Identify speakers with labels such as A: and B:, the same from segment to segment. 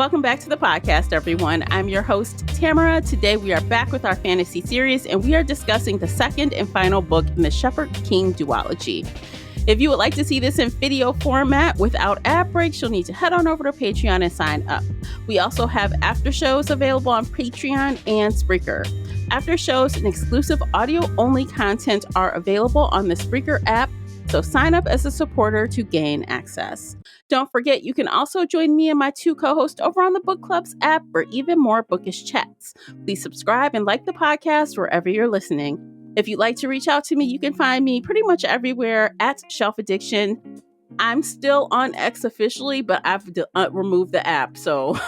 A: Welcome back to the podcast, everyone. I'm your host, Tamara. Today we are back with our fantasy series, and we are discussing the second and final book in the Shepherd King Duology. If you would like to see this in video format without ad breaks, you'll need to head on over to Patreon and sign up. We also have after shows available on Patreon and Spreaker. After shows and exclusive audio-only content are available on the Spreaker app, so sign up as a supporter to gain access. Don't forget, you can also join me and my two co-hosts over on the Book Club's app for even more bookish chats. Please subscribe and like the podcast wherever you're listening. If you'd like to reach out to me, you can find me pretty much everywhere at Shelf Addiction. I'm still on X officially, but I've removed the app, so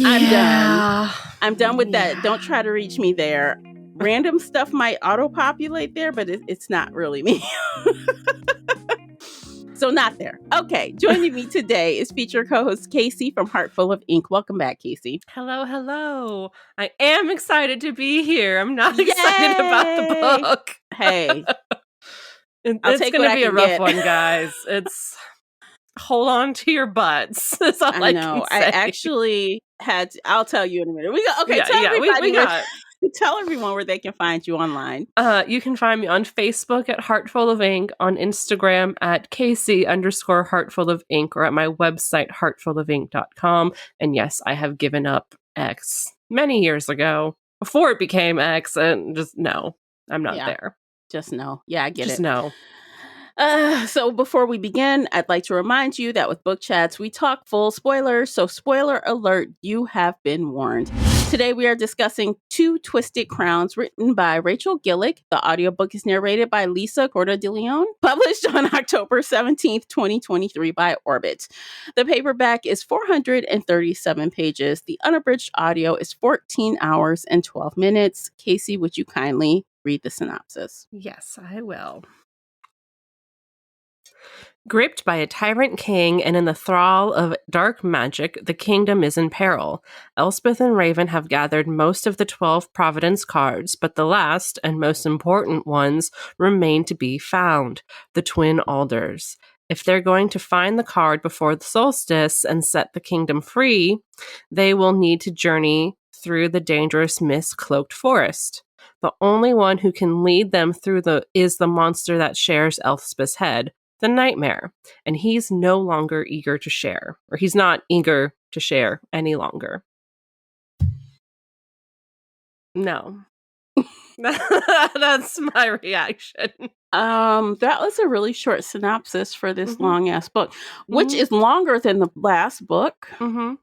A: I'm done with that. Don't try to reach me there. Random stuff might auto-populate there, but it's not really me. So not there. Okay, joining me today is feature co-host Casey from Heartful of Ink. Welcome back, Casey.
B: Hello. I am excited to be here. I'm not excited about the book.
A: Hey.
B: It's going to be a rough one, guys. It's hold on to your butts. That's all I can say.
A: I actually had to, I'll tell you in a minute. Tell everyone where they can find you online.
B: You can find me on Facebook at Heartful of Ink, on Instagram at Casey_Heartful of Ink, or at my website, heartfulofink.com. And yes, I have given up X many years ago, before it became X, and just no, I'm not there.
A: Just no. Yeah, I get
B: just
A: it.
B: No.
A: So before we begin, I'd like to remind you that with book chats, we talk full spoilers. So spoiler alert, you have been warned. Today we are discussing Two Twisted Crowns, written by Rachel Gillick. The audiobook is narrated by Lisa Corda de Leon, published on October 17th, 2023 by Orbit. The paperback is 437 pages. The unabridged audio is 14 hours and 12 minutes. Casey, would you kindly read the synopsis?
B: Yes, I will. Gripped by a tyrant king and in the thrall of dark magic, the kingdom is in peril. Elspeth and Raven have gathered most of the 12 Providence cards, but the last and most important ones remain to be found, the Twin Alders. If they're going to find the card before the solstice and set the kingdom free, they will need to journey through the dangerous mist-cloaked forest. The only one who can lead them through is the monster that shares Elspeth's head, the Nightmare, and he's no longer eager to share, or he's not eager to share any longer. No. That's my reaction.
A: That was a really short synopsis for this long ass book, which is longer than the last book, and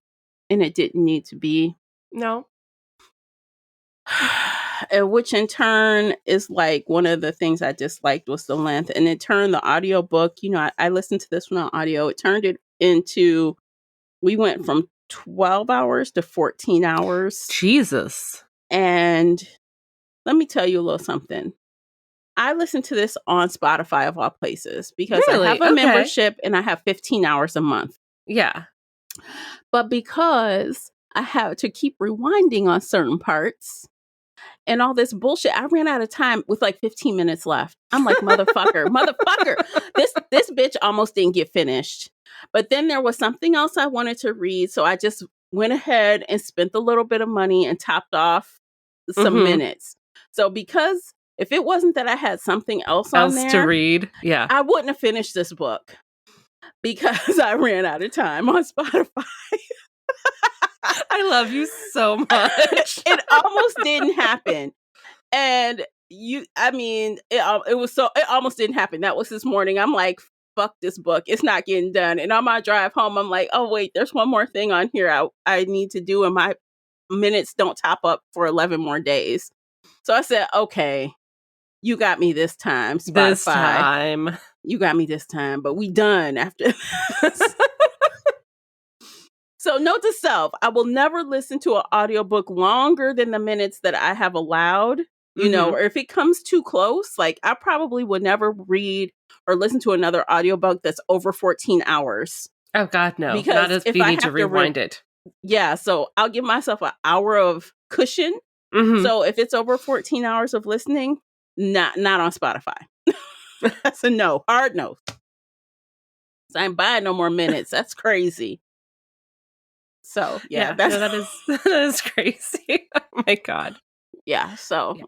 A: it didn't need to be.
B: No.
A: Which in turn is like one of the things I disliked was the length. And in turn, the audiobook, I listened to this one on audio. It turned it into, we went from 12 hours to 14 hours.
B: Jesus.
A: And let me tell you a little something. I listened to this on Spotify of all places because I have a membership and I have 15 hours a month.
B: Yeah.
A: But because I have to keep rewinding on certain parts, and all this bullshit, I ran out of time with like 15 minutes left. I'm like, motherfucker. This bitch almost didn't get finished. But then there was something else I wanted to read. So I just went ahead and spent a little bit of money and topped off some minutes. So because if it wasn't that I had something else on there
B: to read,
A: I wouldn't have finished this book because I ran out of time on Spotify.
B: I love you so much.
A: It almost didn't happen. And it almost didn't happen. That was this morning. I'm like, fuck this book. It's not getting done. And on my drive home, I'm like, oh wait, there's one more thing on here I need to do. And my minutes don't top up for 11 more days. So I said, okay, you got me this time, Spotify. You got me this time, but we done after this. So note to self, I will never listen to an audiobook longer than the minutes that I have allowed, or if it comes too close, like I probably would never read or listen to another audiobook that's over 14 hours.
B: Oh God, no. Because not if you need to rewind it.
A: Yeah, so I'll give myself an hour of cushion. So if it's over 14 hours of listening, not on Spotify. That's a no, hard no. So I ain't buying no more minutes. That's crazy. So
B: Yeah,
A: that's
B: no, that is crazy. Oh my God.
A: yeah. So
B: Yeah.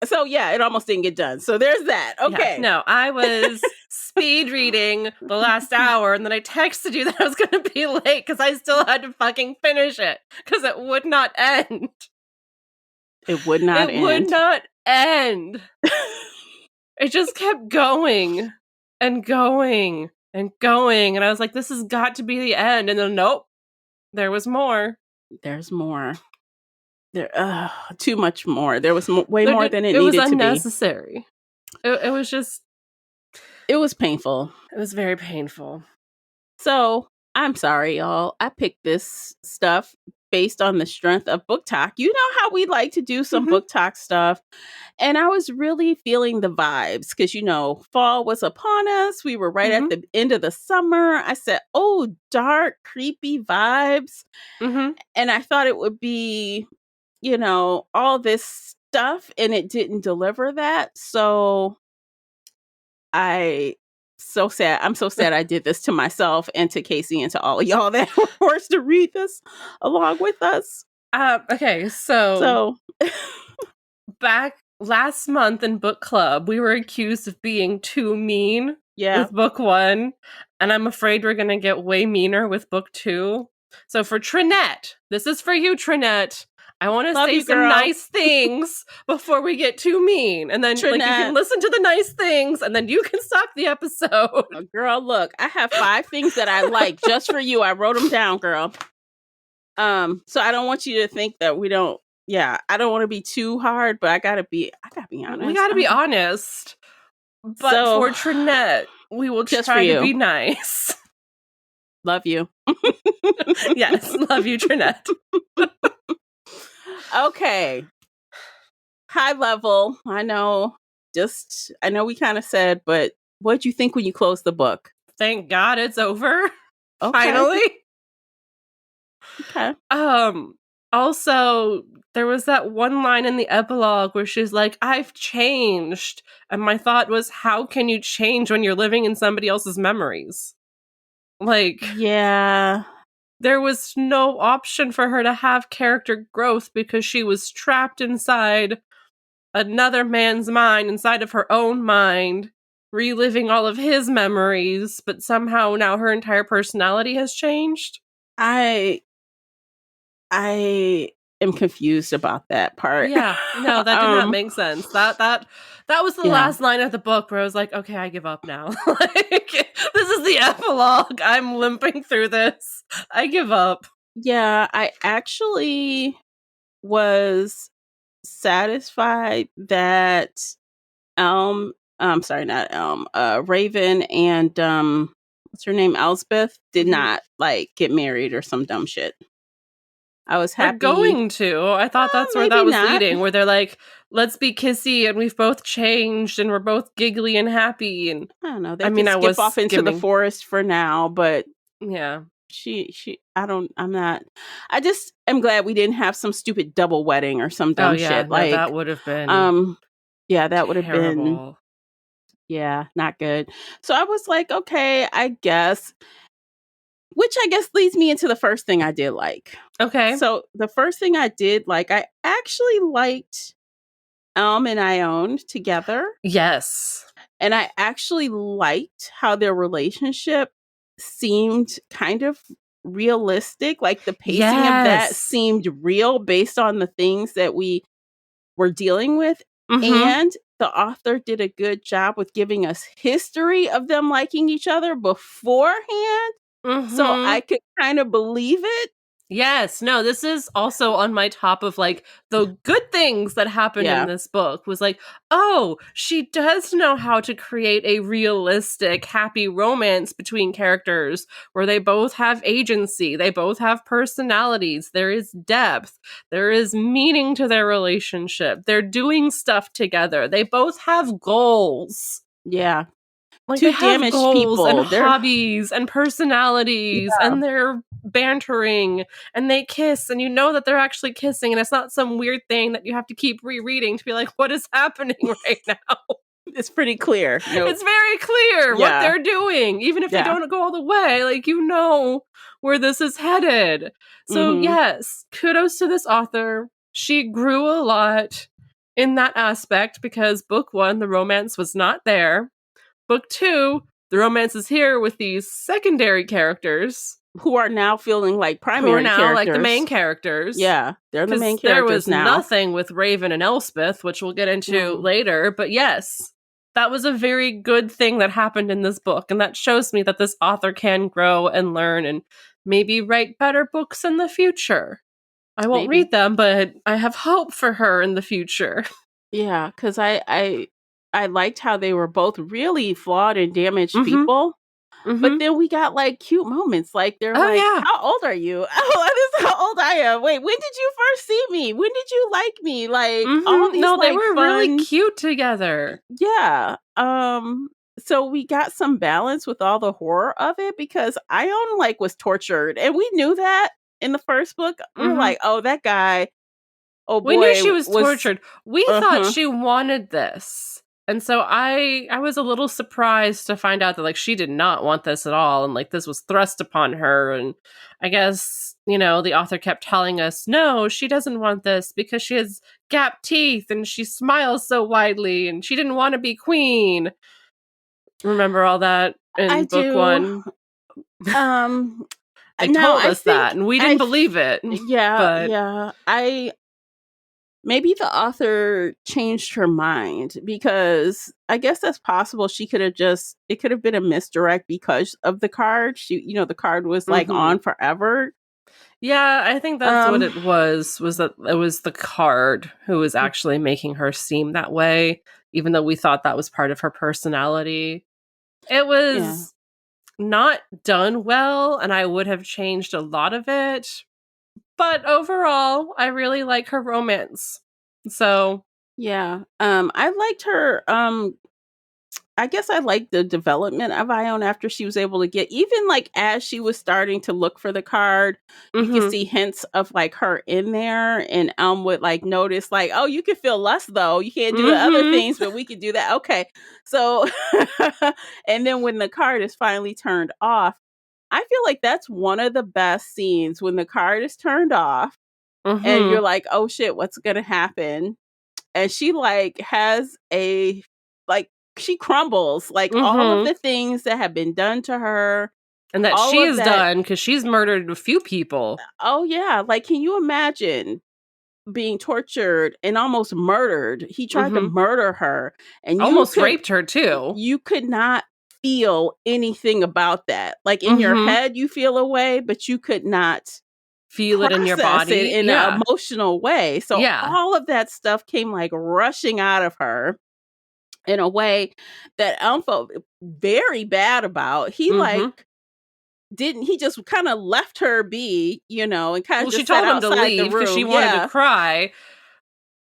A: So yeah, it almost didn't get done. So there's that.
B: Yeah,
A: Okay.
B: no, I was speed reading the last hour, and then I texted you that I was going to be late because I still had to fucking finish it because it would not end.
A: It would not
B: It would
A: end.
B: not end. It just kept going and going and going, and I was like, "This has got to be the end." And then, nope, there was more.
A: There's more. There, too much more. There was way
B: There
A: more
B: did-
A: than it
B: It was
A: needed to be.
B: unnecessary. It was just.
A: It was painful.
B: It was very painful.
A: So I'm sorry, y'all. I picked this stuff based on the strength of book talk. You know how we like to do some book talk stuff. And I was really feeling the vibes because, you know, fall was upon us. We were right at the end of the summer. I said, oh, dark, creepy vibes. And I thought it would be, you know, all this stuff, and it didn't deliver that. So I'm so sad I did this to myself and to Casey and to all of y'all that were forced to read this along with us.
B: Okay, so back last month in book club, we were accused of being too mean with book 1, and I'm afraid we're going to get way meaner with book 2. So for Trinette, this is for you, Trinette. I want to say some nice things before we get too mean. And then like you can listen to the nice things and then you can stop the episode.
A: Oh, girl, look, I have 5 things that I like just for you. I wrote them down, girl. So I don't want you to think that we don't. Yeah, I don't want to be too hard, but I gotta be honest.
B: We gotta be honest. But so, for Trinette, we will try to be nice.
A: Love you.
B: Yes, love you, Trinette.
A: Okay. High level. I know we kind of said, but what'd you think when you closed the book?
B: Thank God it's over. Okay. Finally.
A: Okay.
B: Also, there was that one line in the epilogue where she's like, I've changed. And my thought was, how can you change when you're living in somebody else's memories? Like,
A: yeah.
B: There was no option for her to have character growth because she was trapped inside another man's mind, inside of her own mind, reliving all of his memories, but somehow now her entire personality has changed.
A: I am confused about that part.
B: Yeah, no, that did not make sense. That was the last line of the book where I was like, okay, I give up now. Like, this is the epilogue. I'm limping through this. I give up.
A: Yeah, I actually was satisfied that Raven and what's her name, Elspeth, did not like get married or some dumb shit. I was happy.
B: They're going to. I thought that's where that was leading, where they're like, let's be kissy and we've both changed and we're both giggly and happy. And
A: I don't know. They can skip off into the forest for now, but
B: yeah.
A: I just am glad we didn't have some stupid double wedding or some dumb shit.
B: Like that would have been
A: that would have been not good. So I was like, okay, I guess. Which I guess leads me into the first thing I did like.
B: Okay.
A: So the first thing I did like, I actually liked and Ione together.
B: Yes.
A: And I actually liked how their relationship seemed kind of realistic. Like the pacing of that seemed real based on the things that we were dealing with. And the author did a good job with giving us history of them liking each other beforehand. So I could kind of believe it.
B: Yes. No, this is also on my top of like the good things that happened in this book was like, oh, she does know how to create a realistic, happy romance between characters where they both have agency. They both have personalities. There is depth. There is meaning to their relationship. They're doing stuff together. They both have goals.
A: Yeah.
B: Like they have goals and hobbies and personalities and they're bantering and they kiss and you know that they're actually kissing and it's not some weird thing that you have to keep rereading to be like, what is happening right now?
A: It's pretty clear. No.
B: It's very clear what they're doing. Even if they don't go all the way, like, you know where this is headed. So yes, kudos to this author. She grew a lot in that aspect because book 1, the romance was not there. Book 2, the romance is here with these secondary characters.
A: Who are now feeling like primary
B: who are now
A: characters.
B: Like the main characters.
A: Yeah, they're the main characters
B: there was
A: now.
B: nothing with Raven and Elspeth, which we'll get into later. But yes, that was a very good thing that happened in this book. And that shows me that this author can grow and learn and maybe write better books in the future. I won't read them, but I have hope for her in the future.
A: Yeah, because I liked how they were both really flawed and damaged people. But then we got like cute moments. Like they're like, how old are you? Oh, this is how old I am. Wait, when did you first see me? When did you like me? Like all these
B: they
A: like,
B: were
A: fun...
B: really cute together.
A: Yeah. So we got some balance with all the horror of it because Ione like was tortured. And we knew that in the first book. We were like, oh, that guy. Oh boy.
B: We knew she was tortured. We thought she wanted this. And so I was a little surprised to find out that like she did not want this at all, and like this was thrust upon her. And I guess, you know, the author kept telling us, no, she doesn't want this because she has gap teeth and she smiles so widely and she didn't want to be queen. Remember all that in book 1? They told us that and we didn't believe it.
A: Yeah. Maybe the author changed her mind because I guess that's possible. She could have it could have been a misdirect because of the card. The card was like on forever.
B: Yeah, I think that's what it was that it was the card who was actually making her seem that way, even though we thought that was part of her personality. It was not done well, and I would have changed a lot of it. But overall, I really like her romance. So
A: yeah, I liked her. I guess I liked the development of Ione after she was able to get, even like as she was starting to look for the card, you could see hints of like her in there, and would like notice like, oh, you can feel lust though. You can't do the other things, but we could do that. Okay, so and then when the card is finally turned off, I feel like that's one of the best scenes when the card is turned off and you're like, oh shit, what's gonna happen? And she like has a like she crumbles like all of the things that have been done to her
B: and that she has done because she's murdered a few people.
A: Oh yeah, like can you imagine being tortured and almost murdered? He tried to murder her and
B: almost raped her too.
A: You could not feel anything about that. Like in your head you feel a way, but you could not
B: feel it in your body
A: in an emotional way. So all of that stuff came like rushing out of her in a way that I felt very bad about. He like he just kind of left her be, and kind of just
B: she told him to leave
A: because
B: she wanted to cry.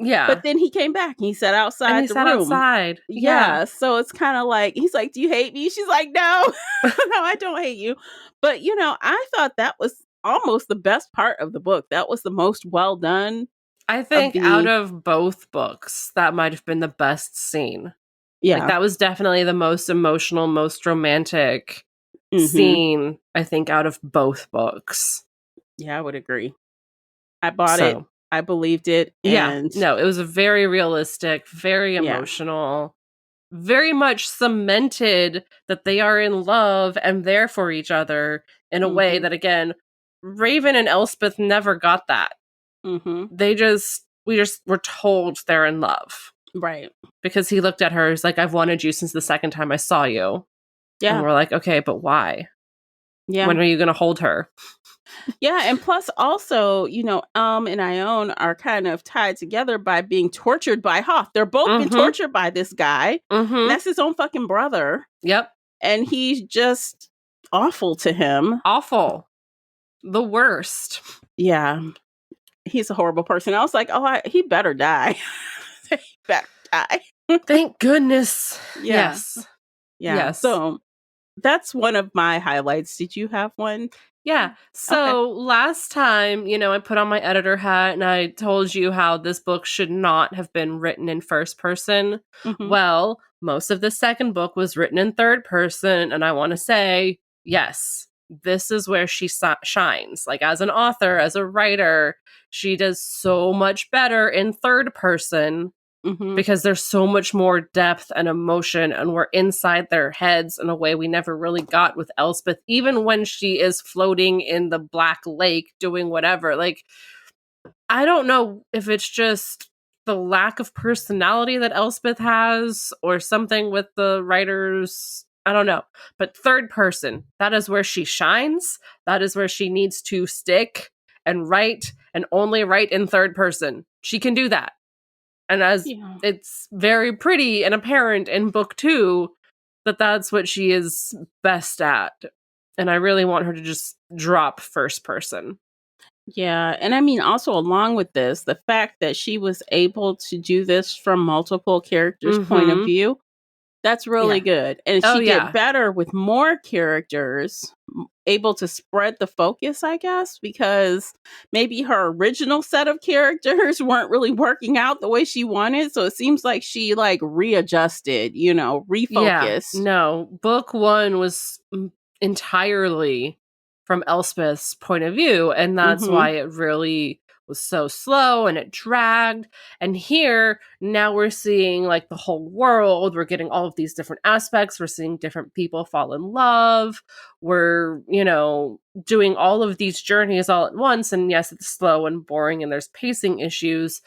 B: Yeah.
A: But then he came back and he sat outside the room.
B: Outside.
A: Yeah. So it's kind of like, he's like, do you hate me? She's like, no, no, I don't hate you. But, I thought that was almost the best part of the book. That was the most well done.
B: I think out of both books, that might have been the best scene. Yeah. Like, that was definitely the most emotional, most romantic scene, I think, out of both books.
A: Yeah, I would agree. I bought it. I believed it. And
B: no, it was very realistic, very emotional, very much cemented that they are in love and there for each other in a way that, again, Raven and Elspeth never got that. We just were told they're in love.
A: Right.
B: Because he looked at her, he's like, I've wanted you since the second time I saw you. Yeah. And we're like, okay, but why? Yeah. When are you going to hold her?
A: Yeah, and plus also, and Ione are kind of tied together by being tortured by Hoth. They're both been tortured by this guy. And that's his own fucking brother.
B: Yep.
A: And he's just awful to him.
B: Awful. The worst.
A: Yeah. He's a horrible person. I was like, he better die. He better die.
B: Thank goodness.
A: Yeah. Yes. Yeah. Yes. So that's one of my highlights. Did you have one?
B: Yeah. So last time, I put on my editor hat and I told you how this book should not have been written in first person.
A: Mm-hmm.
B: Well, most of the second book was written in third person. And I want to say, yes, this is where she shines. Like, as an author, as a writer, she does so much better in third person.
A: Mm-hmm.
B: Because there's so much more depth and emotion, and we're inside their heads in a way we never really got with Elspeth, even when she is floating in the Black Lake doing whatever. Like, I don't know if it's just the lack of personality that Elspeth has or something with the writers. I don't know. But third person, that is where she shines. That is where she needs to stick and write, and only write in third person. She can do that. And as it's very pretty and apparent in book 2 that that's what she is best at. And I really want her to just drop first person.
A: Yeah. And I mean, also along with this, the fact that she was able to do this from multiple characters' point of view, that's really good. And she did better with more characters, able to spread the focus, I guess, because maybe her original set of characters weren't really working out the way she wanted. So it seems like she readjusted, refocused.
B: Yeah, no, book 1 was entirely from Elspeth's point of view. And that's why it really was so slow and it dragged. And here, now we're seeing the whole world. We're getting all of these different aspects. We're seeing different people fall in love. We're, doing all of these journeys all at once. And yes, it's slow and boring and there's pacing issues,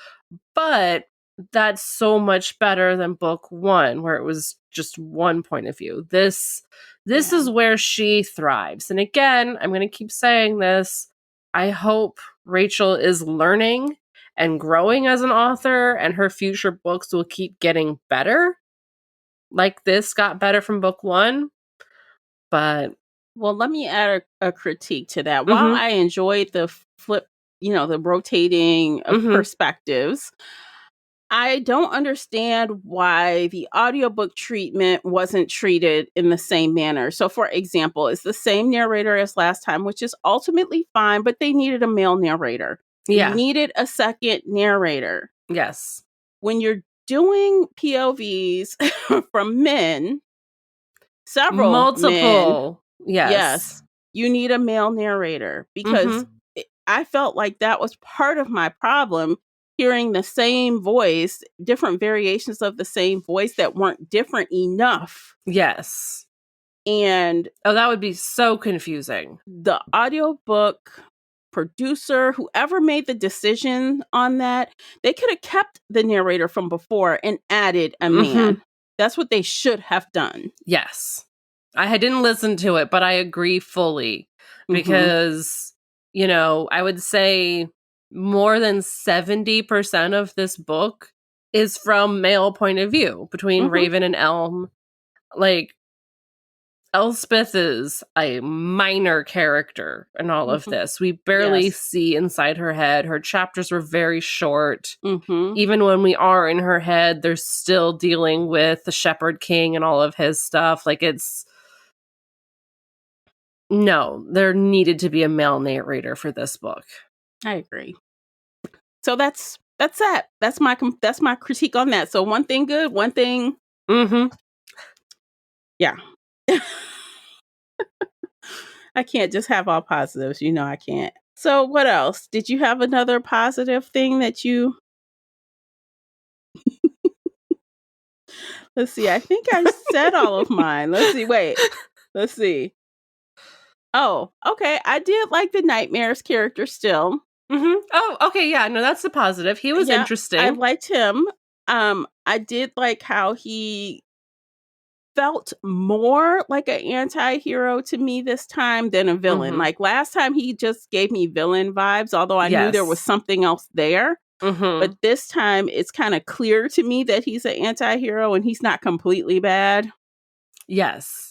B: but that's so much better than book 1, where it was just one point of view. This is where she thrives. And again, I'm going to keep saying this. I hope Rachel is learning and growing as an author, and her future books will keep getting better. Like this got better from book 1. But
A: well, let me add a critique to that. While I enjoyed the flip, the rotating of perspectives, I don't understand why the audiobook treatment wasn't treated in the same manner. So, for example, it's the same narrator as last time, which is ultimately fine, but they needed a male narrator.
B: Yeah.
A: We needed a second narrator.
B: Yes.
A: When you're doing POVs from men,
B: multiple men,
A: yes, you need a male narrator, because I felt like that was part of my problem. Hearing the same voice, different variations of the same voice that weren't different enough.
B: Yes.
A: And
B: that would be so confusing.
A: The audiobook producer, whoever made the decision on that, they could have kept the narrator from before and added a man. That's what they should have done.
B: Yes. I didn't listen to it, but I agree fully. Because, I would say more than 70% of this book is from male point of view between Raven and Elm. Elspeth is a minor character in all of this. We barely see inside her head. Her chapters were very short. Even when we are in her head, they're still dealing with the Shepherd King and all of his stuff. No, there needed to be a male narrator for this book.
A: I agree. So that's that. That's my critique on that. So one thing good, one thing. Yeah. I can't just have all positives. I can't. So what else? Did you have another positive thing that you... Let's see. I think I said all of mine. Let's see. Wait. Let's see. Oh, okay. I did like the Nightmares character still.
B: Oh, okay. Yeah, no, that's a positive. He was interesting.
A: I liked him. I did like how he felt more like an anti-hero to me this time than a villain. Like last time, he just gave me villain vibes, although I knew there was something else there. But this time, it's kind of clear to me that he's an anti-hero and he's not completely bad.
B: Yes.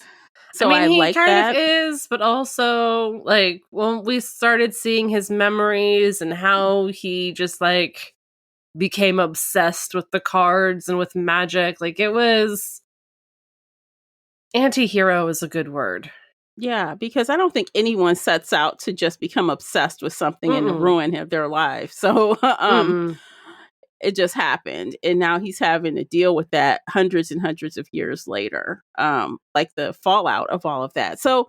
A: So I
B: he
A: like
B: kind
A: that.
B: of is, but also when we started seeing his memories and how he just became obsessed with the cards and with magic, it was... Anti-hero is a good word.
A: Yeah, because I don't think anyone sets out to just become obsessed with something and to
B: Mm-mm.
A: ruin their life. So,
B: Mm-mm.
A: it just happened, and now he's having to deal with that hundreds and hundreds of years later, like the fallout of all of that. So,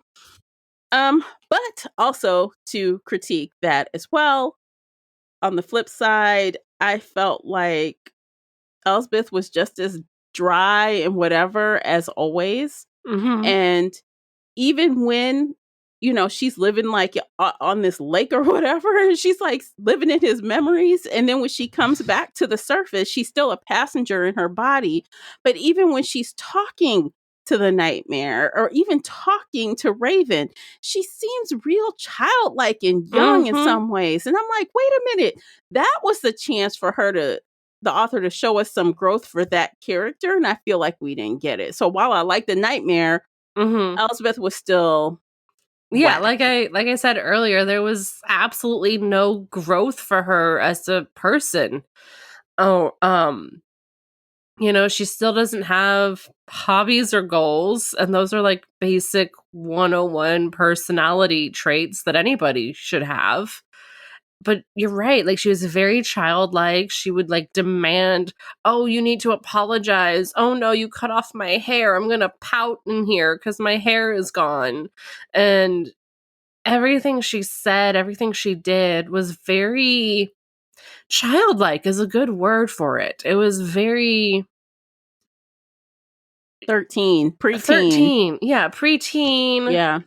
A: but also to critique that as well. On the flip side, I felt like Elsbeth was just as dry and whatever as always,
B: Mm-hmm.
A: and even when, she's living like on this lake or whatever, and she's like living in his memories. And then when she comes back to the surface, she's still a passenger in her body. But even when she's talking to the nightmare or even talking to Raven, she seems real childlike and young in
B: Mm-hmm.
A: some ways. And I'm like, wait a minute, that was the chance for the author to show us some growth for that character. And I feel like we didn't get it. So while I like the nightmare,
B: Mm-hmm.
A: Elspeth was still
B: Yeah,
A: whack.
B: like I said earlier, there was absolutely no growth for her as a person. Oh, she still doesn't have hobbies or goals, and those are like basic 101 personality traits that anybody should have. But you're right, like she was very childlike. She would like demand, "Oh, you need to apologize. Oh no, you cut off my hair. I'm going to pout in here cuz my hair is gone." And everything she said, everything she did was very childlike is a good word for it. It was very
A: 13, preteen.
B: 13. Yeah, preteen.
A: Yeah.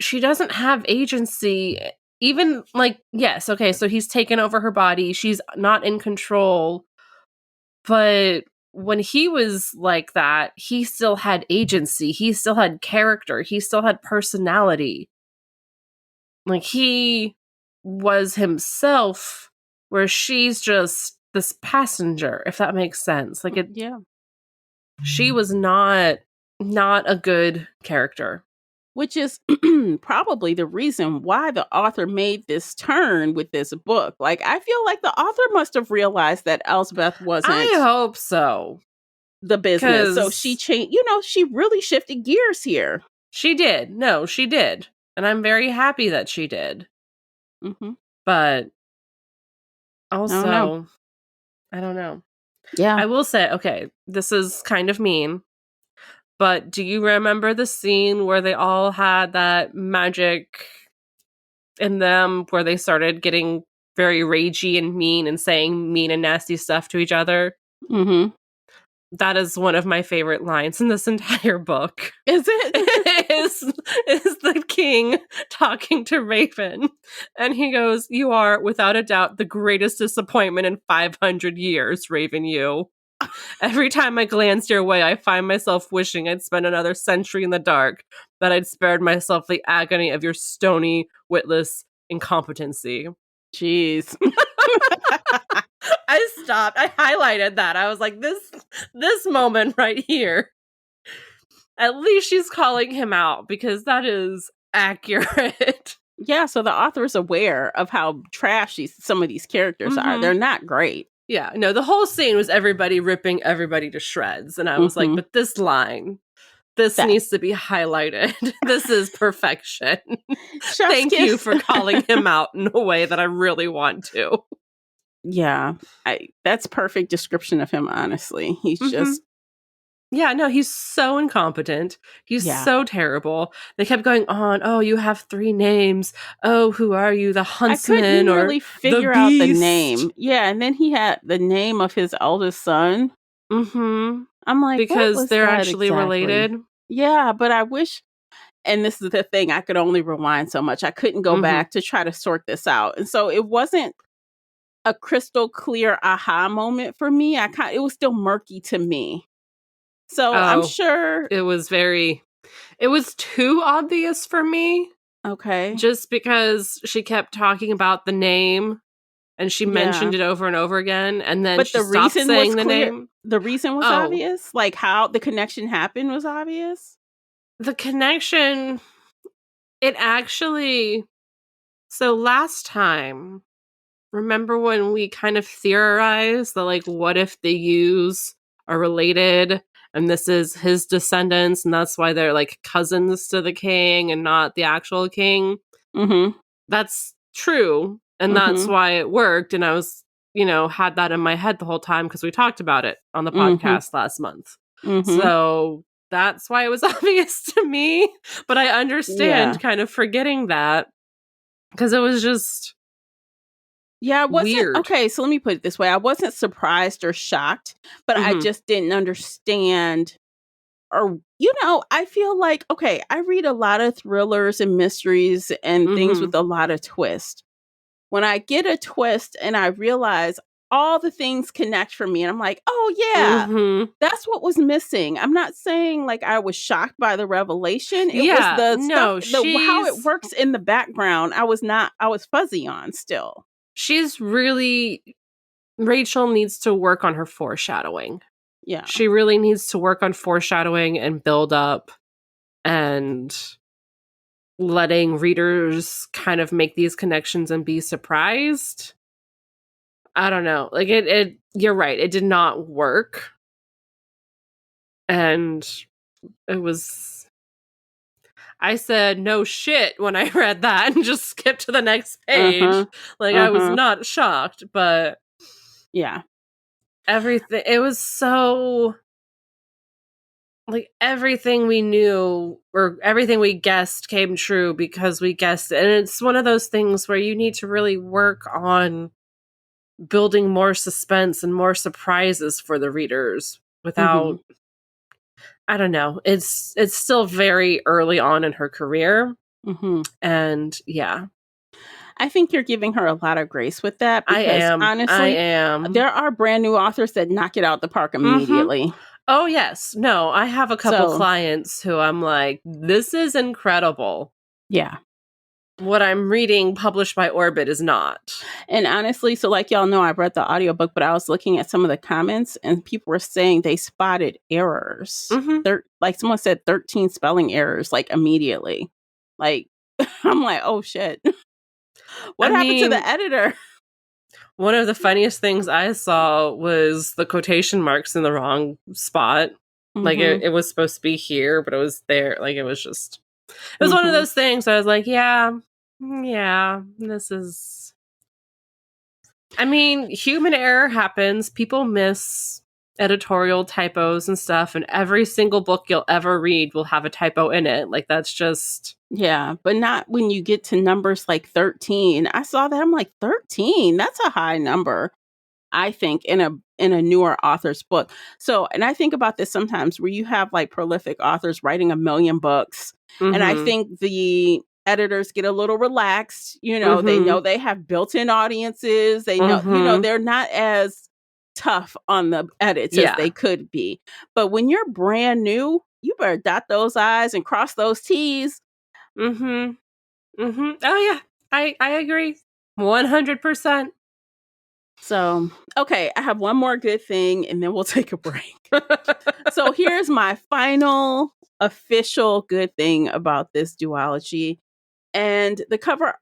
B: She doesn't have agency. Even like, yes, okay, so he's taken over her body. She's not in control. But when he was like that, he still had agency. He still had character. He still had personality. Like he was himself, where she's just this passenger, if that makes sense. Like it
A: Yeah.
B: she was not a good character.
A: Which is probably the reason why the author made this turn with this book. Like, I feel like the author must have realized that Elsbeth
B: I
A: wasn't
B: hope so.
A: the business. So she
B: Cause
A: changed, she really shifted gears here.
B: she did. No, she did. And I'm very happy that she did.
A: Hmm.
B: But
A: I don't know.
B: also, I don't know.
A: Yeah.
B: I will say, okay, this is kind of mean, but do you remember the scene where they all had that magic in them where they started getting very ragey and mean and saying mean and nasty stuff to each other?
A: Hmm.
B: That is one of my favorite lines in this entire book.
A: Is it?
B: is the king talking to Raven, and he goes, "You are without a doubt the greatest disappointment in 500 years, Raven. You. Every time I glance your way, I find myself wishing I'd spent another century in the dark, that I'd spared myself the agony of your stony, witless incompetency."
A: Jeez.
B: I stopped. I highlighted that. I was like, this moment right here. At least she's calling him out because that is accurate.
A: Yeah, so the author is aware of how trashy some of these characters are. They're not great.
B: Yeah, no, the whole scene was everybody ripping everybody to shreds. And I was like, but this line, this
A: That
B: needs to be highlighted. This is perfection.
A: chef's
B: Thank you
A: kiss.
B: for calling him out in a way that I really want to.
A: Yeah, that's perfect description of him, honestly. He's just
B: Yeah, no, he's so incompetent. He's
A: yeah.
B: so terrible. They kept going on, "Oh, you have 3 names. Oh, who are you? The
A: I
B: huntsman
A: couldn't
B: or
A: really
B: the
A: figure out the
B: beast?"
A: name. Yeah, and then he had the name of his eldest son.
B: Mhm.
A: I'm like, what
B: Because
A: was
B: they're
A: that
B: actually
A: exactly?
B: related.
A: Yeah, but I wish, and this is the thing, I could only rewind so much. I couldn't go
B: Mhm.
A: back to try to sort this out. And so it wasn't a crystal clear aha moment for me. It was still murky to me. So I'm
B: Oh,
A: sure.
B: it was too obvious for me,
A: Okay.
B: just because she kept talking about the name, and she
A: Yeah.
B: mentioned it over and over again, and then
A: But
B: she
A: the
B: stopped
A: reason was
B: saying the
A: clear.
B: name.
A: The reason was
B: Oh,
A: obvious. Like how the connection happened was obvious.
B: the connection, it actually so last time, remember when we kind of theorized that, like, what if the U's are related and this is his descendants, and that's why they're like cousins to the king and not the actual king.
A: Mm-hmm.
B: That's true, and that's why it worked. And I was, had that in my head the whole time because we talked about it on the podcast last month. So that's why it was obvious to me. But I understand kind of forgetting that because it was just
A: I wasn't
B: weird.
A: Okay, so let me put it this way. I wasn't surprised or shocked, but I just didn't understand. Or, I feel like, okay, I read a lot of thrillers and mysteries and things with a lot of twist. When I get a twist and I realize all the things connect for me, and I'm like, oh yeah, that's what was missing. I'm not saying like I was shocked by the revelation. It was the stuff, how it works in the background. I was fuzzy on still.
B: Rachel needs to work on her foreshadowing.
A: Yeah.
B: She really needs to work on foreshadowing and build up and letting readers kind of make these connections and be surprised. I don't know. Like you're right. It did not work. And I said, no shit when I read that and just skipped to the next page. I was not shocked, but
A: yeah.
B: Everything, it was so like everything we knew or everything we guessed came true because we guessed it. And it's one of those things where you need to really work on building more suspense and more surprises for the readers without I don't know. It's still very early on in her career. And yeah.
A: I think you're giving her a lot of grace with that because honestly, there are brand new authors that knock it out the park immediately.
B: Oh, yes. No, I have a couple clients who I'm like, this is incredible.
A: Yeah.
B: What I'm reading published by Orbit is not.
A: And honestly, so like y'all know, I've read the audiobook, but I was looking at some of the comments and people were saying they spotted errors. Like someone said 13 spelling errors, like immediately. Like, I'm like, oh shit. What happened to the editor?
B: One of the funniest things I saw was the quotation marks in the wrong spot. Like it was supposed to be here, but it was there. Like it was one of those things. I was like, yeah, this is. I mean, human error happens. People miss editorial typos and stuff, and every single book you'll ever read will have a typo in it. Like that's just.
A: Yeah, but not when you get to numbers like 13. I saw that. I'm like, 13? That's a high number, I think, in a newer author's book. So, and I think about this sometimes where you have like prolific authors writing 1 million books. And I think the editors get a little relaxed. They know they have built-in audiences. They know, they're not as tough on the edits as they could be. But when you're brand new, you better dot those I's and cross those T's.
B: Oh yeah, I agree 100%.
A: So, okay, I have one more good thing and then we'll take a break. So here's my final official good thing about this duology. And the cover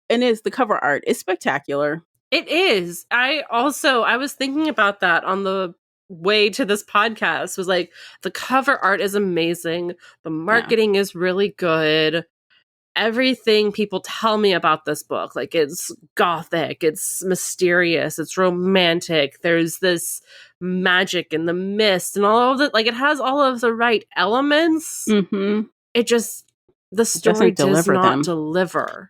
A: art. It's spectacular.
B: It is. I was thinking about that on the way to this podcast. Was like, the cover art is amazing. The marketing is really good. Everything people tell me about this book, like it's gothic, it's mysterious, it's romantic, there's this magic in the mist and all of that, like it has all of the right elements. It just, the story does not deliver.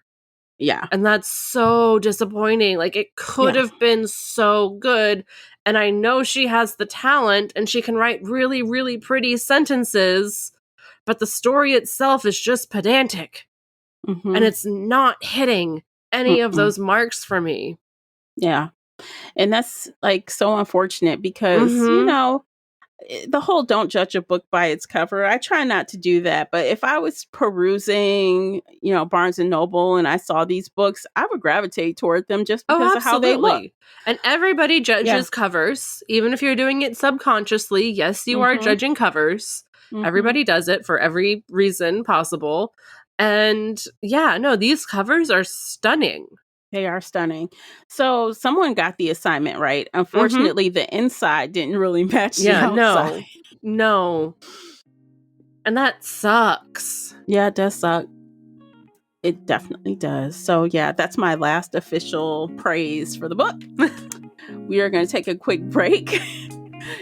A: Yeah.
B: And that's so disappointing. Like it could have been so good. And I know she has the talent and she can write really, really pretty sentences, but the story itself is just pedantic. And it's not hitting any of those marks for me.
A: Yeah. And that's like so unfortunate because, the whole don't judge a book by its cover. I try not to do that. But if I was perusing, Barnes and Noble and I saw these books, I would gravitate toward them just because of how they look.
B: And everybody judges covers, even if you're doing it subconsciously. Yes, you are judging covers. Everybody does it for every reason possible. And these covers are stunning.
A: They are stunning. So someone got the assignment right. Unfortunately, the inside didn't really match the outside.
B: No. And that sucks.
A: Yeah, it does suck. It definitely does. So yeah, that's my last official praise for the book. We are going to take a quick break.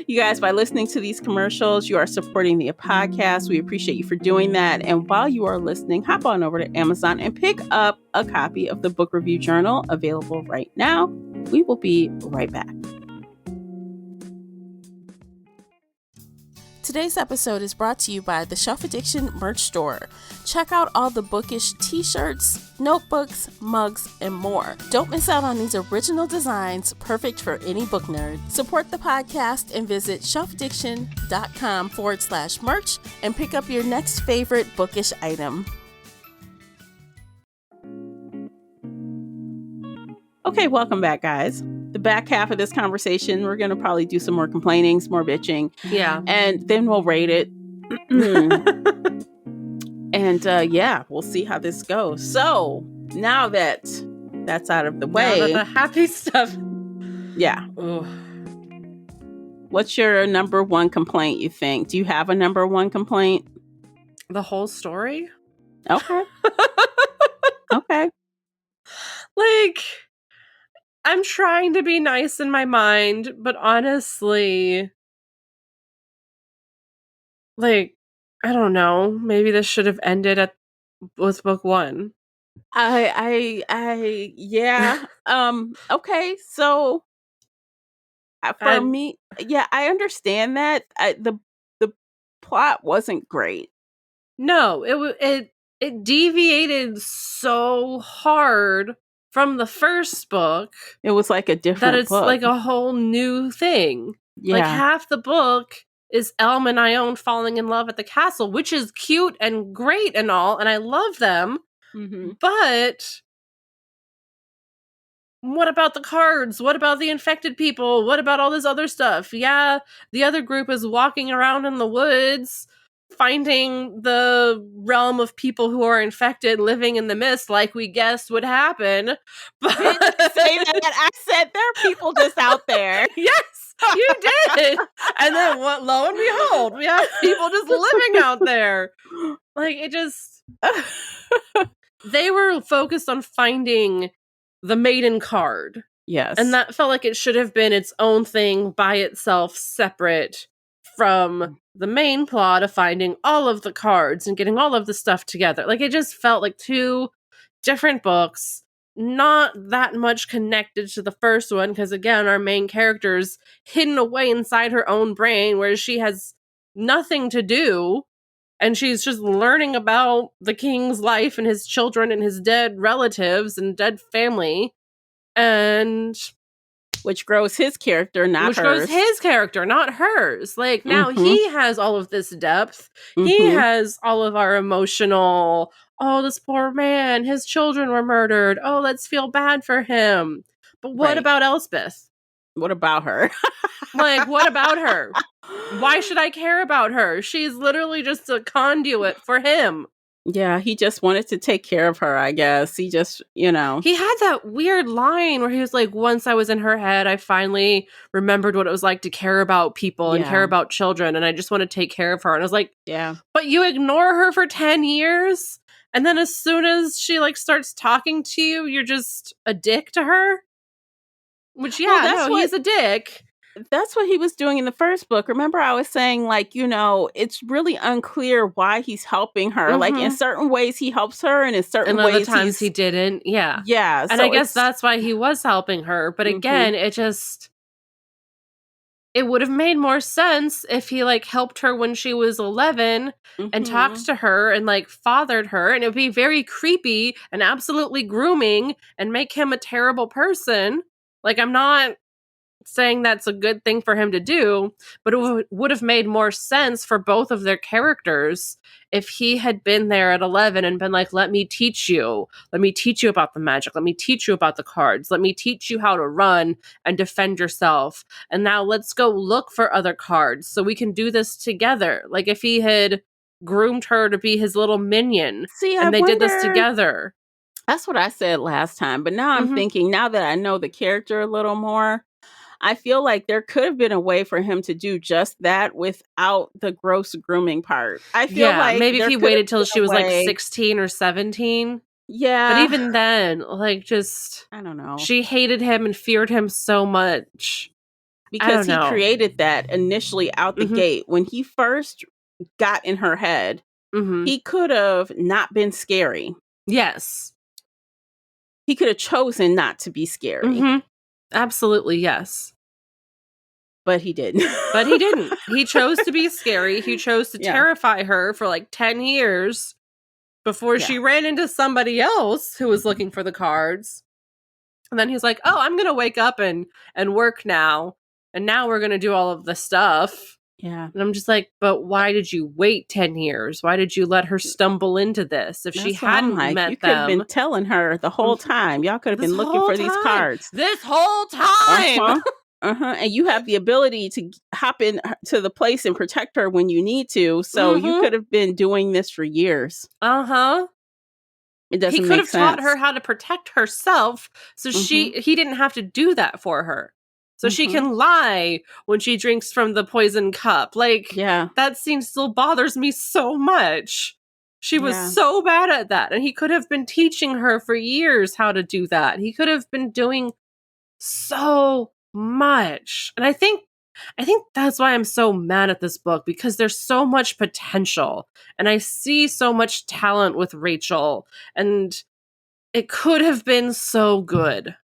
A: You guys, by listening to these commercials, you are supporting the podcast. We appreciate you for doing that. And while you are listening, hop on over to Amazon and pick up a copy of the book review journal, available right now. We will be right back. Today's episode is brought to you by the Shelf Addiction merch store. Check out all the bookish t-shirts, notebooks, mugs, and more. Don't miss out on these original designs, perfect for any book nerd. Support the podcast and visit shelfaddiction.com/merch and pick up your next favorite bookish item. Okay, welcome back, guys. The back half of this conversation, we're going to probably do some more complaining, some more bitching.
B: Yeah.
A: And then we'll rate it. And yeah, we'll see how this goes. So now that that's out of the way.
B: Now that the happy stuff.
A: Yeah.
B: Ugh.
A: What's your number one complaint, you think? Do you have a number one complaint?
B: The whole story?
A: Okay. Okay.
B: Like, I'm trying to be nice in my mind, but honestly, like, I don't know. Maybe this should have ended with book 1.
A: Yeah. Okay. So for me, yeah, I understand that. The plot wasn't great.
B: No, it deviated so hard from the first book.
A: It was like a different
B: that it's
A: book.
B: like a whole new thing.
A: Yeah.
B: Like half the book is Elm and Ione falling in love at the castle, which is cute and great and all, and I love them.
A: Mm-hmm.
B: But what about the cards? What about the infected people? What about all this other stuff? Yeah, the other group is walking around in the woods, finding the realm of people who are infected living in the mist like we guessed would happen. But
A: say that. I said there are people just out there.
B: Yes, you did. And then lo and behold, we have people just living out there. Like, it just they were focused on finding the maiden card.
A: Yes.
B: And that felt like it should have been its own thing by itself, separate from the main plot of finding all of the cards and getting all of the stuff together. Like, it just felt like two different books, not that much connected to the first one, because again, our main character's hidden away inside her own brain where she has nothing to do, and she's just learning about the king's life and his children and his dead relatives and dead family, and
A: which grows his character, not hers. Like,
B: now he has all of this depth. He has all of our emotional, oh, this poor man, his children were murdered. Oh, let's feel bad for him. But what about Elspeth?
A: What about her?
B: Like, what about her? Why should I care about her? She's literally just a conduit for him.
A: Yeah, he just wanted to take care of her, I guess. He just,
B: He had that weird line where he was like, once I was in her head, I finally remembered what it was like to care about people and care about children, and I just want to take care of her. And I was like,
A: yeah.
B: But you ignore her for 10 years? And then as soon as she, like, starts talking to you, you're just a dick to her? Which, he's a dick.
A: That's what he was doing in the first book. Remember, I was saying, like, it's really unclear why he's helping her. Like, in certain ways, he helps her, and in certain ways,
B: other times he didn't. Yeah.
A: Yeah.
B: And I guess that's why he was helping her. But again, it would have made more sense if he, like, helped her when she was 11 and talked to her and, like, fathered her. And it would be very creepy and absolutely grooming and make him a terrible person. Like, I'm not saying that's a good thing for him to do, but it would have made more sense for both of their characters if he had been there at 11 and been like, let me teach you about the magic, let me teach you about the cards, let me teach you how to run and defend yourself, and now let's go look for other cards so we can do this together. Like, if he had groomed her to be his little minion and they did this together.
A: That's what I said last time, but now I'm thinking, now that I know the character a little more, I feel like there could have been a way for him to do just that without the gross grooming part. I feel like
B: maybe if
A: there
B: he
A: could have
B: waited till
A: been
B: she
A: a
B: was like
A: way.
B: 16 or 17.
A: Yeah.
B: But even then, like, just,
A: I don't know.
B: she hated him and feared him so much.
A: Because he
B: know.
A: created that initially out the gate. When he first got in her head, he could have not been scary.
B: Yes.
A: He could have chosen not to be scary.
B: Absolutely, yes.
A: But he didn't.
B: But he didn't. He chose to be scary. He chose to terrify her for like 10 years before she ran into somebody else who was looking for the cards. And then he's like, oh, I'm going to wake up and work now. And now we're going to do all of the stuff.
A: Yeah.
B: And I'm just like, but why did you wait 10 years? Why did you let her stumble into this? If she hadn't met
A: you
B: them.
A: could have been telling her the whole time. Y'all could have been looking for these cards.
B: This whole time.
A: And you have the ability to hop in to the place and protect her when you need to. So you could have been doing this for years. It doesn't make sense.
B: He could have taught her how to protect herself. So he didn't have to do that for her. So she can lie when she drinks from the poison cup. Like, that scene still bothers me so much. She was so bad at that. And he could have been teaching her for years how to do that. He could have been doing so much. And I think that's why I'm so mad at this book, because there's so much potential. And I see so much talent with Rachel. And it could have been so good.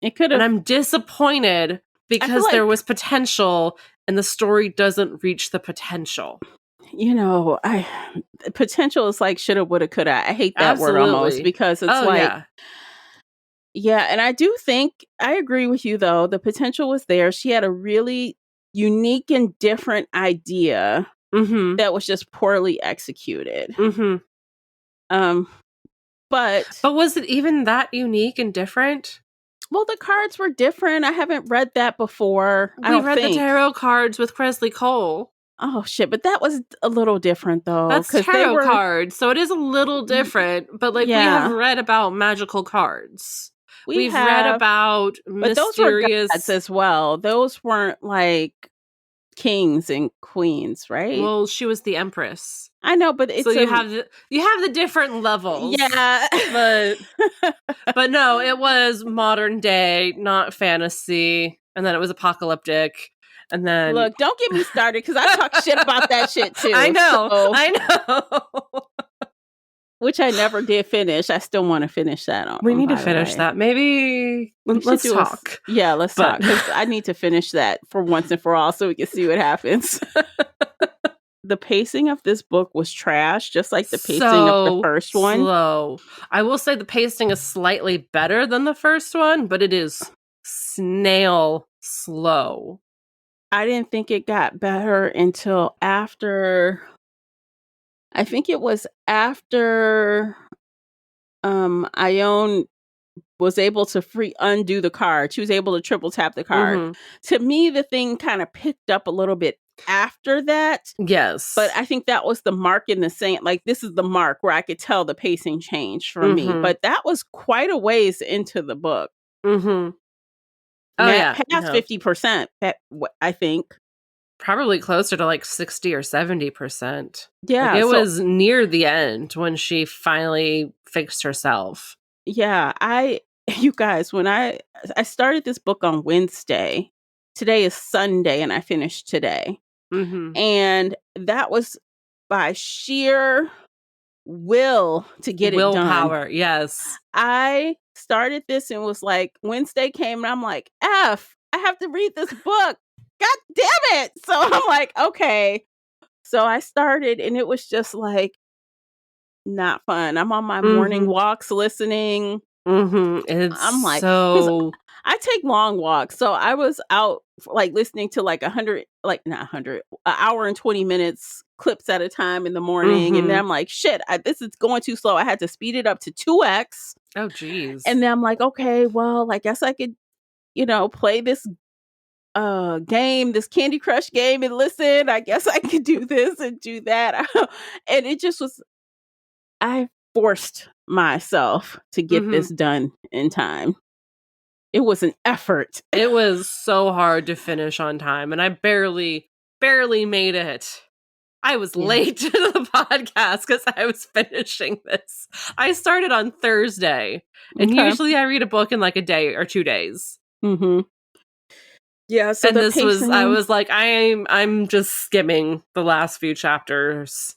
A: It could have.
B: And I'm disappointed because there was potential and the story doesn't reach the potential.
A: You know, potential is like shoulda, woulda, coulda. I hate that word almost, because it's and I do think, I agree with you though. The potential was there. She had a really unique and different idea that was just poorly executed. But
B: was it even that unique and different?
A: Well, the cards were different. I haven't read that before.
B: We read the tarot cards with Kresley Cole.
A: Oh, shit. But that was a little different, though.
B: That's tarot cards, so it is a little different. But, like, we have read about magical cards. We've read about mysterious...
A: But those were gods as well. Those weren't, like, kings and queens, right?
B: Well, she was the empress.
A: I know, but it's
B: so you have the different levels.
A: Yeah.
B: But no, it was modern day, not fantasy. And then it was apocalyptic. And then
A: look, don't get me started, because I talk shit about that shit too.
B: I know.
A: Which I never did finish. I still want to finish that.
B: We need to finish that. Maybe let's talk.
A: Let's talk. Because I need to finish that for once and for all, so we can see what happens. The pacing of this book was trash, just like the pacing of the first one.
B: Slow. I will say the pacing is slightly better than the first one, but it is snail slow.
A: I didn't think it got better until after... I think it was after Ione was able to undo the card. She was able to triple tap the card. To me, the thing kind of picked up a little bit after that.
B: Yes.
A: But I think that was the mark in the same, like, this is the mark where I could tell the pacing changed for me. But that was quite a ways into the book.
B: Oh,
A: past 50%, I think.
B: Probably closer to like 60 or 70%.
A: Yeah.
B: Like, it was near the end when she finally fixed herself.
A: Yeah. You guys, when I started this book on Wednesday, today is Sunday, and I finished today. And that was by sheer will to get it done.
B: Willpower, yes.
A: I started this and was like, Wednesday came and I'm like, I have to read this book. God damn it. So I'm like, okay. So I started, and it was just like not fun. I'm on my morning walks listening.
B: I'm like, so
A: I take long walks. So I was out like listening to like an hour and 20 minutes clips at a time in the morning. And then I'm like, shit, this is going too slow. I had to speed it up to 2x.
B: Oh, geez.
A: And then I'm like, okay, well, I guess I could, play this game, this Candy Crush game, and listen. I guess I could do this and do that. And it just was, I forced myself to get this done in time. It was an effort.
B: It was so hard to finish on time, and I barely made it. I was late to the podcast because I was finishing this. I started on Thursday, and usually I read a book in like a day or 2 days.
A: Mm-hmm. Yeah, so
B: and this was, I was like, I'm just skimming the last few chapters.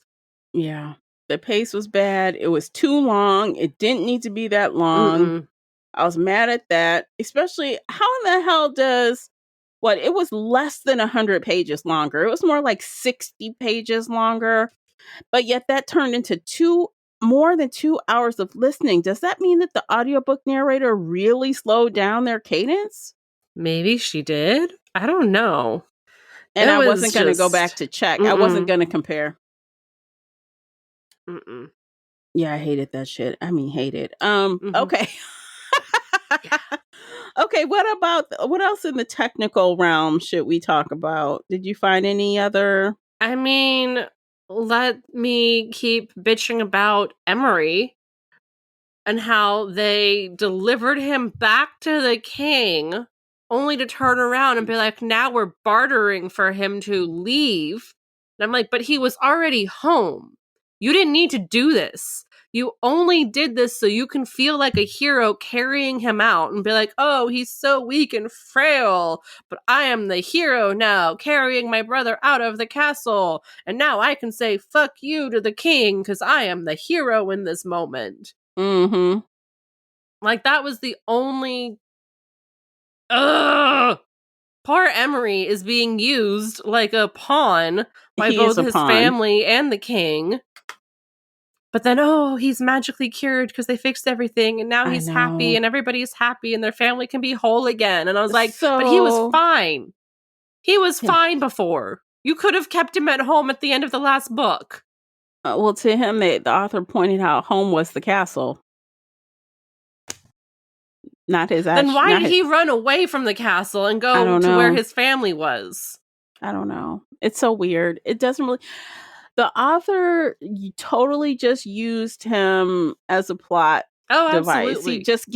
A: Yeah, the pace was bad. It was too long. It didn't need to be that long.
B: Mm-mm.
A: I was mad at that, especially how in the hell does it was less than 100 pages longer. It was more like 60 pages longer, but yet that turned into more than 2 hours of listening. Does that mean that the audiobook narrator really slowed down their cadence?
B: Maybe she did. I don't know.
A: And I wasn't going to go back to check. I wasn't going to compare.
B: Mm-mm.
A: Yeah, I hated that shit. I mean, hated. Okay. Okay, what else in the technical realm should we talk about? Did you find any other?
B: I mean, let me keep bitching about Emery and how they delivered him back to the king only to turn around and be like, now we're bartering for him to leave. And I'm like, but he was already home. You didn't need to do this. You only did this so you can feel like a hero carrying him out and be like, oh, he's so weak and frail, but I am the hero now, carrying my brother out of the castle. And now I can say, fuck you to the king because I am the hero in this moment.
A: Mm-hmm.
B: Like, that was the only... Ugh! Poor Emery is being used like a pawn by both his family and the king. But then, he's magically cured because they fixed everything, and now he's happy, and everybody's happy, and their family can be whole again. And I was like, but he was fine. He was fine before. You could have kept him at home at the end of the last book.
A: Well, to him, the author pointed out home was the castle. Not his
B: Then why did he run away from the castle and go to where his family was?
A: I don't know. It's so weird. It doesn't really... The author totally just used him as a plot device.
B: Absolutely.
A: He just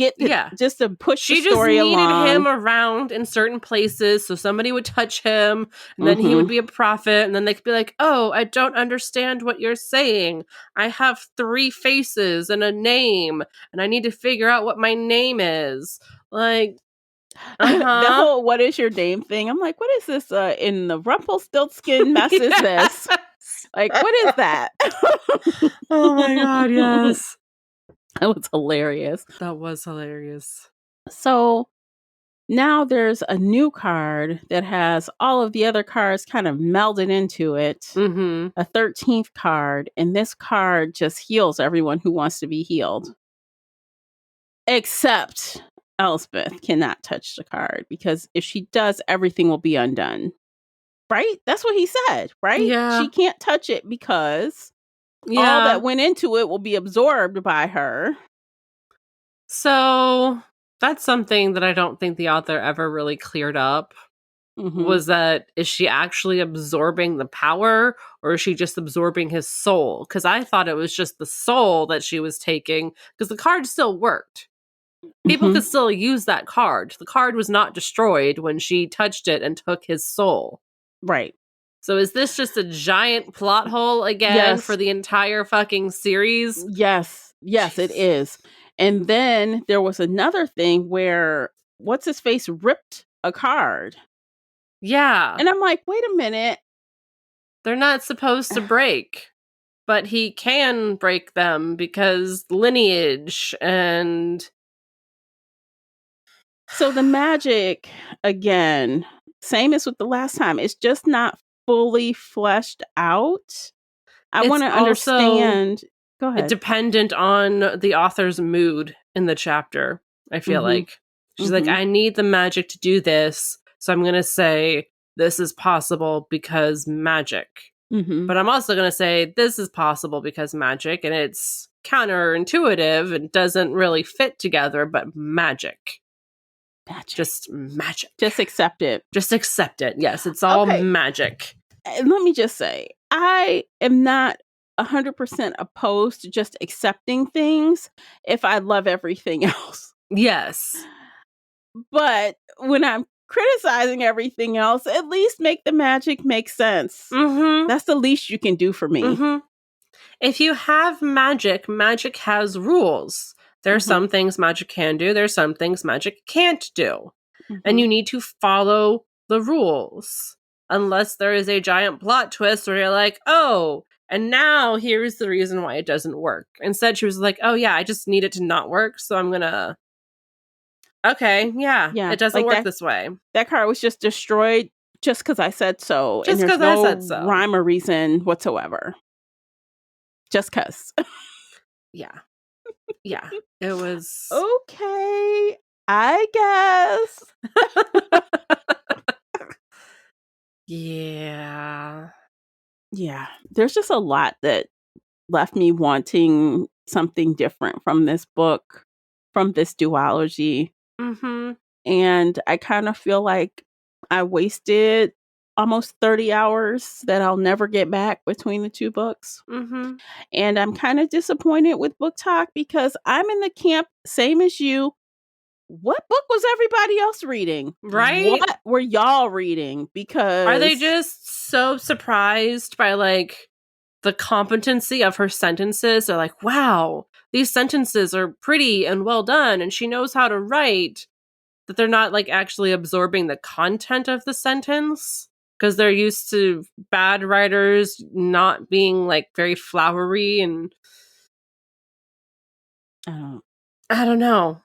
A: just to push the story along. She just
B: needed him around in certain places so somebody would touch him, and then he would be a prophet, and then they could be like, oh, I don't understand what you're saying. I have 3 faces and a name, and I need to figure out what my name is. Like...
A: The whole what is your name thing. I'm like, what is this in the Rumpelstiltskin mess is this? Like, what is that?
B: Oh my god, yes.
A: That was hilarious.
B: That was hilarious.
A: So now there's a new card that has all of the other cards kind of melded into it.
B: Mm-hmm.
A: A 13th card. And this card just heals everyone who wants to be healed. Except... Elspeth cannot touch the card because if she does, everything will be undone. Right? That's what he said, right?
B: Yeah.
A: She can't touch it because all that went into it will be absorbed by her.
B: So that's something that I don't think the author ever really cleared up. Mm-hmm. Was that, is she actually absorbing the power, or is she just absorbing his soul? Because I thought it was just the soul that she was taking, because the card still worked. People could still use that card. The card was not destroyed when she touched it and took his soul.
A: Right.
B: So is this just a giant plot hole again for the entire fucking series?
A: Yes. Yes, it is. And then there was another thing where what's-his-face ripped a card.
B: Yeah.
A: And I'm like, wait a minute.
B: They're not supposed to break. But he can break them because lineage and...
A: So the magic, again, same as with the last time, it's just not fully fleshed out. I want to understand. Go ahead.
B: Dependent on the author's mood in the chapter, I feel like. She's like, I need the magic to do this, so I'm going to say this is possible because magic. But I'm also going to say this is possible because magic, and it's counterintuitive and doesn't really fit together, but magic. Just magic.
A: Just accept it.
B: Just accept it. Yes, it's all magic.
A: And let me just say, I am not 100% opposed to just accepting things if I love everything else.
B: Yes.
A: But when I'm criticizing everything else, at least make the magic make sense.
B: Mm-hmm.
A: That's the least you can do for me.
B: Mm-hmm. If you have magic, magic has rules. There are some things magic can do. There's some things magic can't do. And you need to follow the rules. Unless there is a giant plot twist where you're like, oh, and now here's the reason why it doesn't work. Instead, she was like, oh yeah, I just need it to not work, so I'm gonna... Okay, yeah, it doesn't work this way.
A: That card was just destroyed just because I said so.
B: Just
A: and there's
B: 'cause I
A: no
B: said so.
A: rhyme or reason whatsoever. Just because.
B: Yeah. Yeah. It was...
A: Okay, I guess.
B: Yeah.
A: Yeah, there's just a lot that left me wanting something different from this book, from this duology.
B: Mm-hmm.
A: And I kind of feel like I wasted almost 30 hours that I'll never get back between the two books.
B: Mm-hmm.
A: And I'm kind of disappointed with Book Talk because I'm in the camp, same as you. What book was everybody else reading?
B: Right?
A: What were y'all reading? Because...
B: Are they just so surprised by, like, the competency of her sentences? They're like, wow, these sentences are pretty and well done, and she knows how to write, that they're not, like, actually absorbing the content of the sentence? Because they're used to bad writers not being, like, very flowery and... I don't know.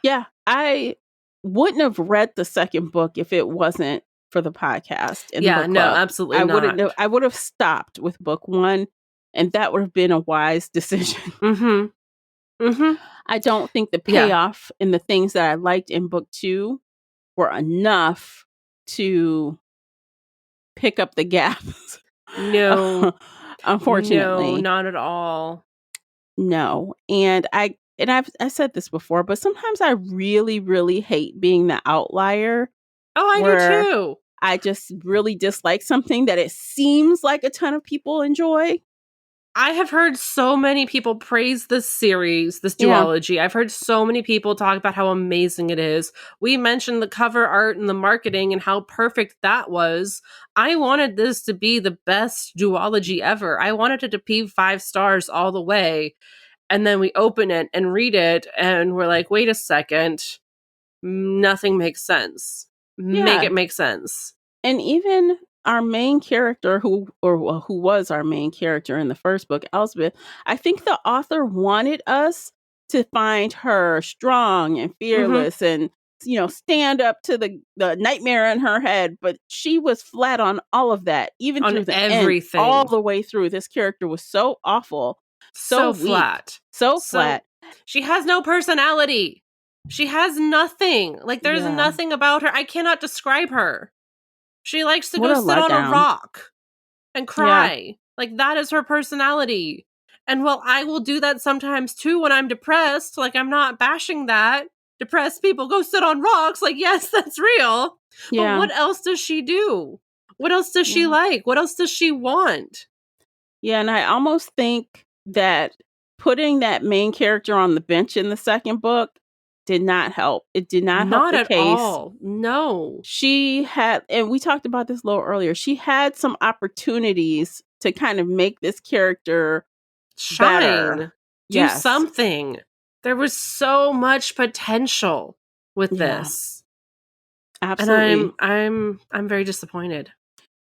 A: Yeah, I wouldn't have read the second book if it wasn't for the podcast and the book club.
B: Absolutely not.
A: I would have stopped with book one, and that would have been a wise decision.
B: Mm-hmm. Mm-hmm.
A: I don't think the payoff and the things that I liked in book two were enough to pick up the gaps.
B: No.
A: Unfortunately.
B: No, not at all.
A: No. And I said this before, but sometimes I really, really hate being the outlier.
B: Oh, I do too.
A: I just really dislike something that it seems like a ton of people enjoy.
B: I have heard so many people praise this series, this duology. I've heard so many people talk about how amazing it is. We mentioned the cover art and the marketing and how perfect that was. I wanted this to be the best duology ever. I wanted it to be 5 stars all the way. And then we open it and read it and we're like, wait a second. Nothing makes sense. Make it make sense.
A: And even our main character, who was our main character in the first book, Elspeth, I think the author wanted us to find her strong and fearless and, you know, stand up to the nightmare in her head. But she was flat on all of that, even
B: on
A: through the
B: everything.
A: End, all the way through. This character was so awful. So
B: flat.
A: So flat.
B: She has no personality. She has nothing. Like, there's nothing about her. I cannot describe her. She likes to go sit on a rock and cry. Yeah. Like, that is her personality. And while I will do that sometimes too when I'm depressed, like, I'm not bashing that. Depressed people go sit on rocks. Like, yes, that's real. Yeah. But what else does she do? What else does she like? What else does she want?
A: Yeah, and I almost think that putting that main character on the bench in the second book did not help. It did not help the case.
B: Not at all. No.
A: She had, and we talked about this a little earlier, she had some opportunities to kind of make this character
B: shine.
A: Better.
B: Do something. There was so much potential with this.
A: Absolutely.
B: And I'm very disappointed.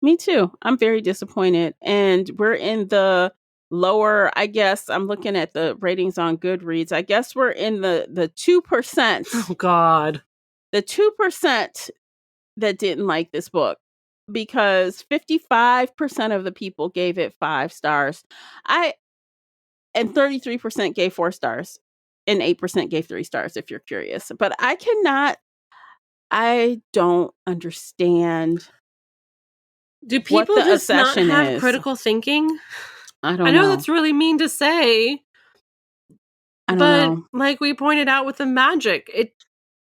A: Me too. I'm very disappointed. And we're in the lower, I guess, I'm looking at the ratings on Goodreads. I guess we're in the 2%.
B: Oh, God.
A: The 2% that didn't like this book, because 55% of the people gave it 5 stars. And 33% gave 4 stars. And 8% gave 3 stars, if you're curious. But I don't understand.
B: Do people just not have critical thinking?
A: I don't know.
B: I know that's really mean to say.
A: I don't know.
B: Like we pointed out with the magic, it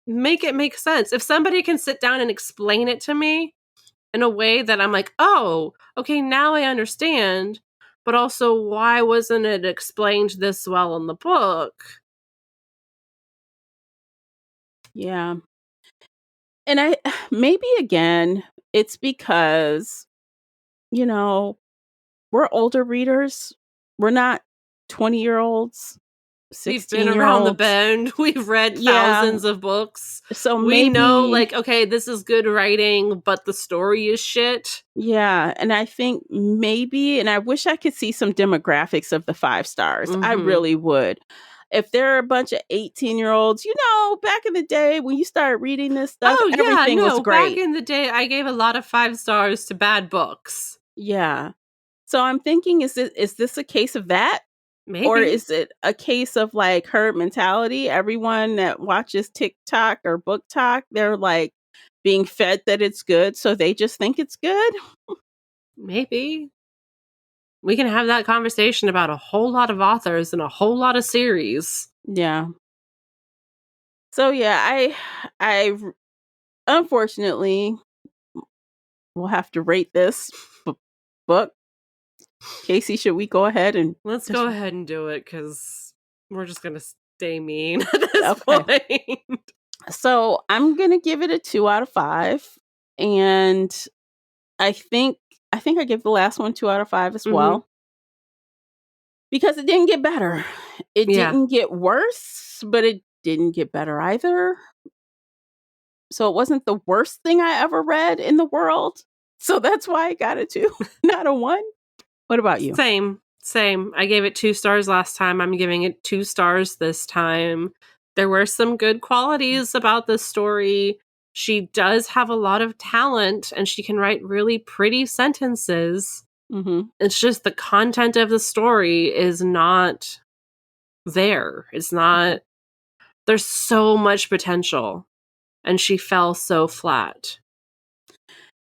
B: make sense. If somebody can sit down and explain it to me in a way that I'm like, oh, okay, now I understand. But also, why wasn't it explained this well in the book?
A: Yeah. And maybe again, it's because, we're older readers. We're not 20-year-olds,
B: We've been around the
A: 16-year-olds.
B: bend. We've read
A: Yeah.
B: thousands of books.
A: So
B: We know,
A: maybe,
B: okay, this is good writing, but the story is shit.
A: yeah. And I think maybe, and I wish I could see some demographics of the 5 stars. I really would. If there are a bunch of 18-year-olds, back in the day when you started reading this stuff, everything was great.
B: Back in the day, I gave a lot of 5 stars to bad books.
A: Yeah. So I'm thinking, is this a case of that?
B: Maybe.
A: Or is it a case of like herd mentality? Everyone that watches TikTok or Book Talk, they're like being fed that it's good, so they just think it's good?
B: Maybe. We can have that conversation about a whole lot of authors and a whole lot of series.
A: Yeah. So yeah, I unfortunately will have to rate this book. Casey, should we go ahead and
B: let's go ahead and do it, because we're just gonna stay mean at this point.
A: So I'm gonna give it a 2 out of 5, and I think I gave the last one 2 out of 5 as well, because it didn't get better. It didn't get worse, but it didn't get better either. So it wasn't the worst thing I ever read in the world. So that's why I got a 2, not a 1. What about you?
B: Same. I gave it 2 stars last time. I'm giving it 2 stars this time. There were some good qualities about this story. She does have a lot of talent, and she can write really pretty sentences. It's just the content of the story is not there. It's not. There's so much potential, and she fell so flat.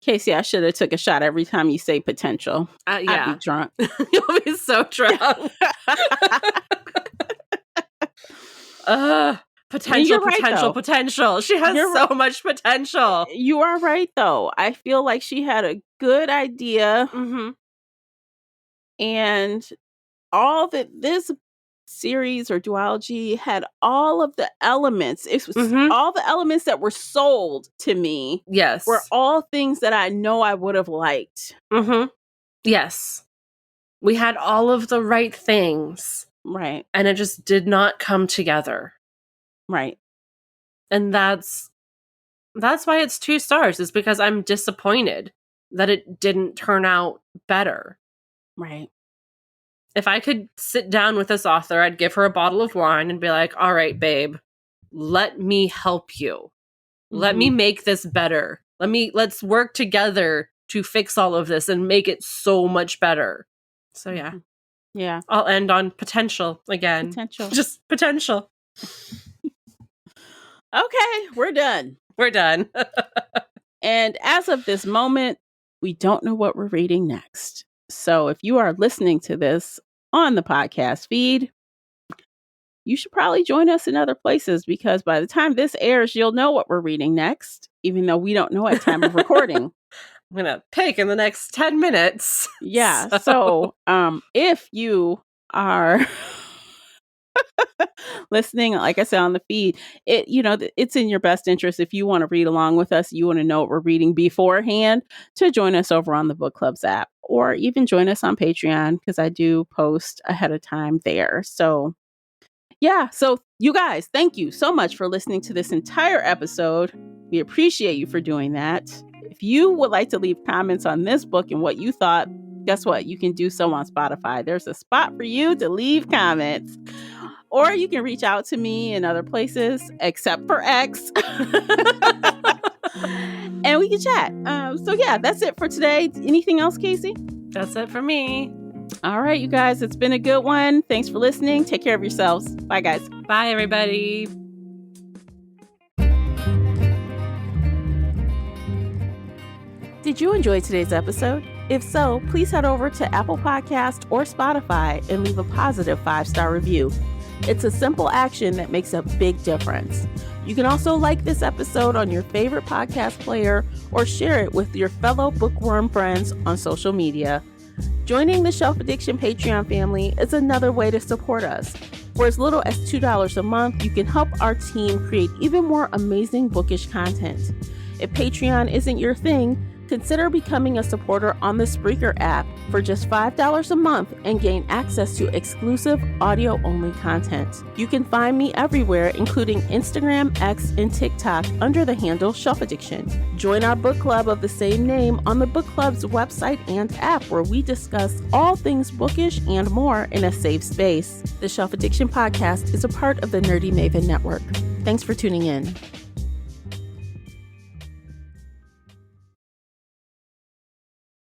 A: Casey, I should have took a shot every time you say potential.
B: Yeah.
A: I'd be drunk.
B: You'll be so drunk. Potential. She has so much potential.
A: You are right, though. I feel like she had a good idea. And all that this series or duology had, all of the elements. It was all the elements that were sold to me.
B: Yes.
A: Were all things that I know I would have liked.
B: Yes. We had all of the right things.
A: Right.
B: And it just did not come together.
A: Right.
B: And that's why it's 2 stars, is because I'm disappointed that it didn't turn out better.
A: Right.
B: If I could sit down with this author, I'd give her a bottle of wine and be like, all right, babe, let me help you. Let me make this better. Let's work together to fix all of this and make it so much better. So yeah.
A: Yeah.
B: I'll end on potential again. Just potential.
A: Okay, we're done. And as of this moment, we don't know what we're reading next. So if you are listening to this on the podcast feed, you should probably join us in other places, because by the time this airs, you'll know what we're reading next, even though we don't know at time of recording.
B: I'm going to pick in the next 10 minutes.
A: Yeah. So if you are listening, like I said, on the feed, it's in your best interest, if you want to read along with us, you want to know what we're reading beforehand, to join us over on the Book Clubs app, or even join us on Patreon, because I do post ahead of time there. So yeah. So you guys, thank you so much for listening to this entire episode. We appreciate you for doing that. If you would like to leave comments on this book and what you thought, guess what? You can do so on Spotify. There's a spot for you to leave comments. Or you can reach out to me in other places, except for X. And we can chat. So yeah, that's it for today. Anything else, Casey?
B: That's it for me.
A: All right, you guys, it's been a good one. Thanks for listening. Take care of yourselves. Bye, guys.
B: Bye, everybody.
A: Did you enjoy today's episode? If so, please head over to Apple Podcast or Spotify and leave a positive 5-star review. It's a simple action that makes a big difference. You can also like this episode on your favorite podcast player, or share it with your fellow bookworm friends on social media. Joining the Shelf Addiction Patreon family is another way to support us. For as little as $2 a month, you can help our team create even more amazing bookish content. If Patreon isn't your thing, consider becoming a supporter on the Spreaker app for just $5 a month and gain access to exclusive audio-only content. You can find me everywhere, including Instagram, X, and TikTok under the handle Shelf Addiction. Join our book club of the same name on the book club's website and app, where we discuss all things bookish and more in a safe space. The Shelf Addiction podcast is a part of the Nerdy Maven Network. Thanks for tuning in.